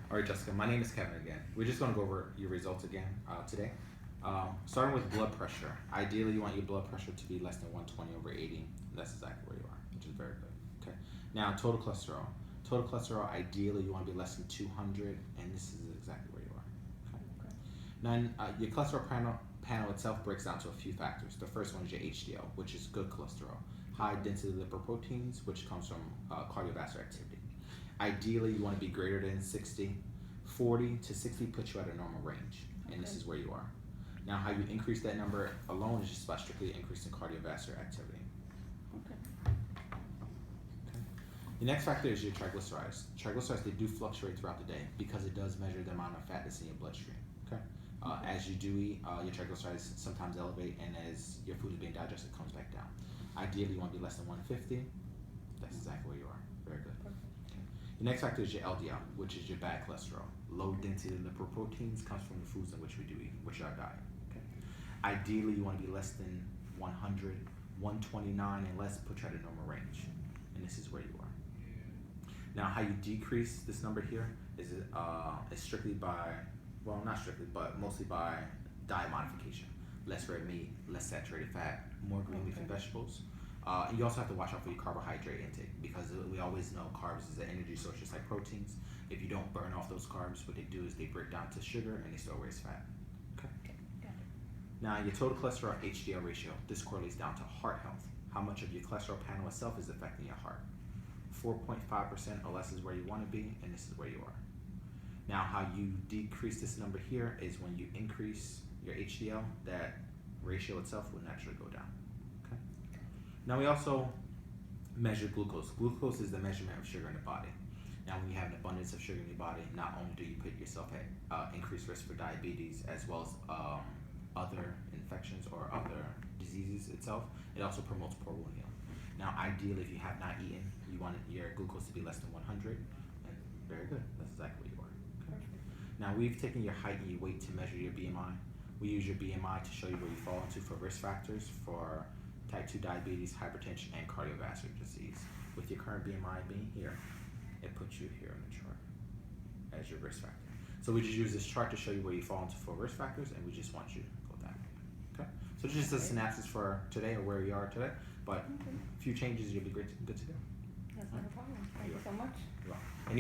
All right, Jessica, my name is Kevin again. We're just going to go over your results again today. Starting with blood pressure. Ideally, you want your blood pressure to be less than 120 over 80. That's exactly where you are, which is very good. Okay. Now, total cholesterol. Total cholesterol, ideally, you want to be less than 200, and this is exactly where you are. Okay. Okay. Now, your cholesterol panel itself breaks down to a few factors. The first one is your HDL, which is good cholesterol. High density lipoproteins, which comes from cardiovascular activity. Ideally, you want to be greater than 60. 40 to 60 puts you at a normal range, and this Okay. is where you are. Now, how you increase that number alone is just by strictly increasing cardiovascular activity. Okay. Okay. The next factor is your triglycerides. Triglycerides, they do fluctuate throughout the day because it does measure the amount of fat that's in your bloodstream. Okay. As you do eat, your triglycerides sometimes elevate, and as your food is being digested, it comes back down. Ideally, you want to be less than 150. That's exactly where you are. Very good. Perfect. Okay. The next factor is your LDL, which is your bad cholesterol. Low density lipoproteins comes from the foods in which we do eat, which are our diet. Okay. Ideally, you want to be less than 100, 129, and less put you at a normal range, and this is where you are. Now, how you decrease this number here is strictly by, well, not strictly, but mostly by diet modification. Less red meat, less saturated fat, more green leafy Okay. vegetables. And you also have to watch out for your carbohydrate intake because we always know carbs is an energy source just like proteins. If you don't burn off those carbs, what they do is they break down to sugar and they store away as fat. Okay. Okay. Got it. Now, your total cholesterol HDL ratio, this correlates down to heart health. How much of your cholesterol panel itself is affecting your heart? 4.5% or less is where you want to be, and this is where you are. Now, how you decrease this number here is when you increase your HDL, that ratio itself will naturally go down. Okay. Now, we also measure glucose. Glucose is the measurement of sugar in the body. Now, when you have an abundance of sugar in your body, not only do you put yourself at increased risk for diabetes as well as other infections or other diseases itself, it also promotes poor wound healing. Now, ideally, if you have not eaten, you want your glucose to be less than 100, and very good. That's exactly what you are. Okay. Perfect. Now, we've taken your height and your weight to measure your BMI. We use your BMI to show you where you fall into for risk factors for type 2 diabetes, hypertension, and cardiovascular disease. With your current BMI being here, it puts you here in the chart as your risk factor. So we just use this chart to show you where you fall into for risk factors, and we just want you to go that way. Okay? So just a synopsis for today or where you are today, but Okay. a few changes, you'll be good to go. That's not a problem. Thank you so much. You're welcome.